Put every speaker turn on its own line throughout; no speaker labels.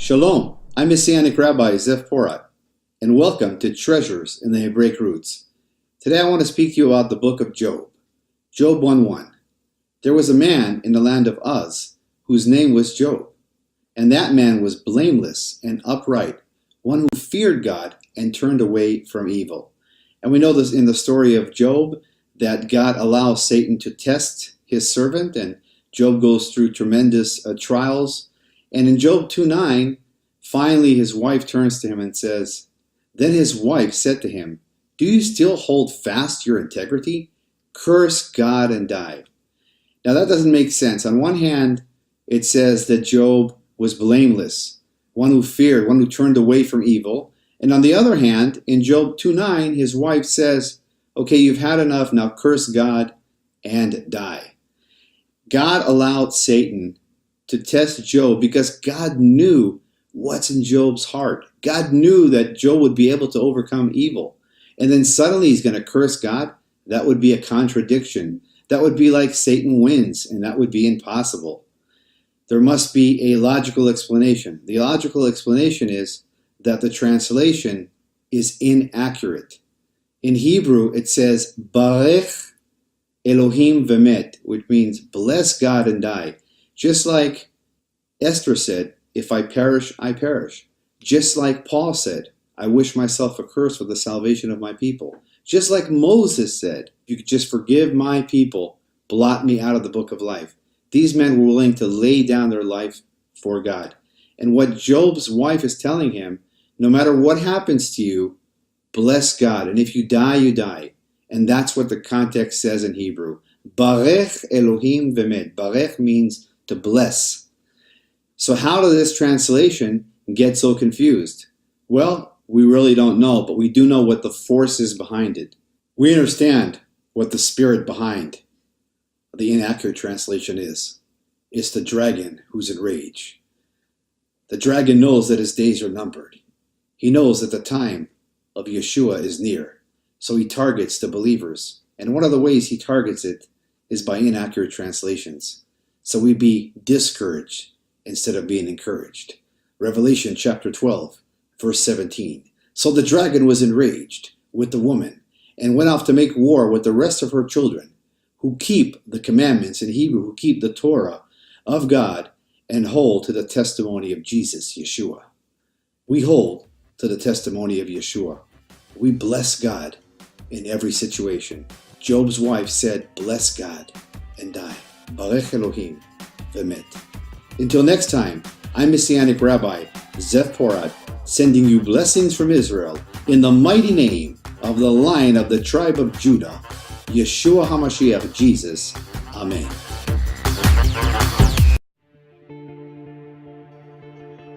Shalom, I'm Messianic Rabbi Porat, and welcome to Treasures in the Hebraic Roots. Today I want to speak to you about the book of Job. Job 1:1. There was a man in the land of Uz whose name was Job, and that man was blameless and upright, one who feared God and turned away from evil. And we know this in the story of Job, that God allows Satan to test his servant, and Job goes through tremendous trials. And in Job 2:9, finally his wife turns to him and says, "Then his wife said to him, 'Do you still hold fast your integrity? Curse God and die.'" Now that doesn't make sense. On one hand, it says that Job was blameless, one who feared, one who turned away from evil. And on the other hand, in Job 2:9, his wife says, "Okay, you've had enough, now curse God and die." God allowed Satan to test Job because God knew what's in Job's heart. God knew that Job would be able to overcome evil. And then suddenly he's going to curse God? That would be a contradiction. That would be like Satan wins, and that would be impossible. There must be a logical explanation. The logical explanation is that the translation is inaccurate. In Hebrew, it says, Barech Elohim v'met, which means bless God and die. Just like Esther said, "If I perish, I perish." Just like Paul said, "I wish myself a curse for the salvation of my people." Just like Moses said, "If you could just forgive my people, blot me out of the book of life." These men were willing to lay down their life for God. And what Job's wife is telling him, no matter what happens to you, bless God. And if you die, you die. And that's what the context says in Hebrew. Barech Elohim v'met. Barech means to bless. So how did this translation get so confused? Well, we really don't know, but we do know what the force is behind it. We understand what the spirit behind the inaccurate translation is. It's the dragon who's in rage. The dragon knows that his days are numbered. He knows that the time of Yeshua is near. So he targets the believers. And one of the ways he targets it is by inaccurate translations. So we be discouraged instead of being encouraged. Revelation chapter 12, verse 17. So the dragon was enraged with the woman and went off to make war with the rest of her children, who keep the commandments, in Hebrew, who keep the Torah of God and hold to the testimony of Jesus, Yeshua. We hold to the testimony of Yeshua. We bless God in every situation. Job's wife said, "Bless God and die." Barech Elohim v'met. Until next time, I'm Messianic Rabbi Porat, sending you blessings from Israel in the mighty name of the Lion of the tribe of Judah, Yeshua HaMashiach, Jesus. Amen.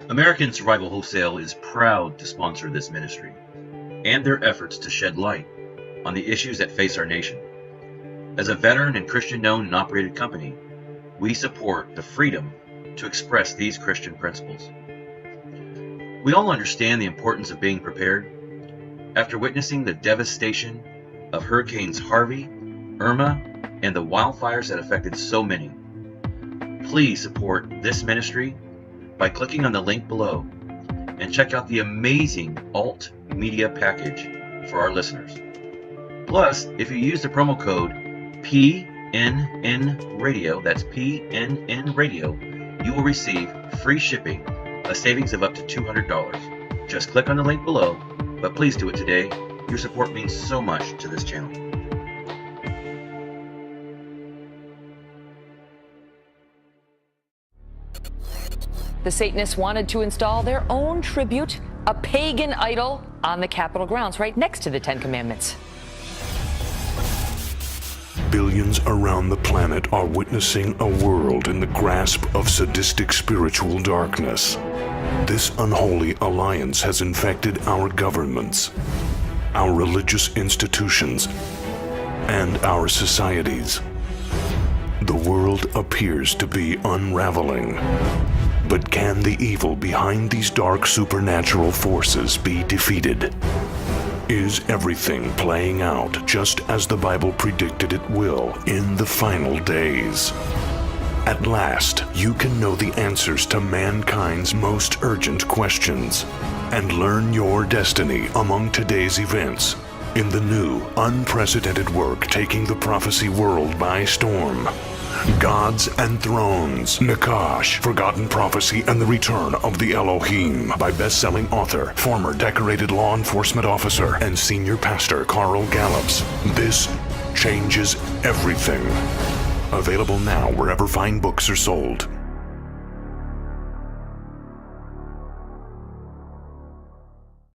American Survival Wholesale is proud to sponsor this ministry and their efforts to shed light on the issues that face our nation. As a veteran and Christian-owned and operated company, we support the freedom to express these Christian principles. We all understand the importance of being prepared. After witnessing the devastation of Hurricanes Harvey, Irma, and the wildfires that affected so many, please support this ministry by clicking on the link below and check out the amazing alt media package for our listeners. Plus, if you use the promo code PNN Radio, that's PNN Radio, you will receive free shipping, a savings of up to $200. Just click on the link below, but please do it today. Your support means so much to this channel.
The Satanists wanted to install their own tribute, a pagan idol, on the Capitol grounds, right next to the Ten Commandments.
Billions around the planet are witnessing a world in the grasp of sadistic spiritual darkness. This unholy alliance has infected our governments, our religious institutions, and our societies. The world appears to be unraveling. But can the evil behind these dark supernatural forces be defeated? Is everything playing out just as the Bible predicted it will in the final days? At last, you can know the answers to mankind's most urgent questions and learn your destiny among today's events in the new, unprecedented work taking the prophecy world by storm. Gods and Thrones, Nakash, Forgotten Prophecy and the Return of the Elohim by best-selling author, former decorated law enforcement officer, and senior pastor Carl Gallups. This changes everything. Available now wherever fine books are sold.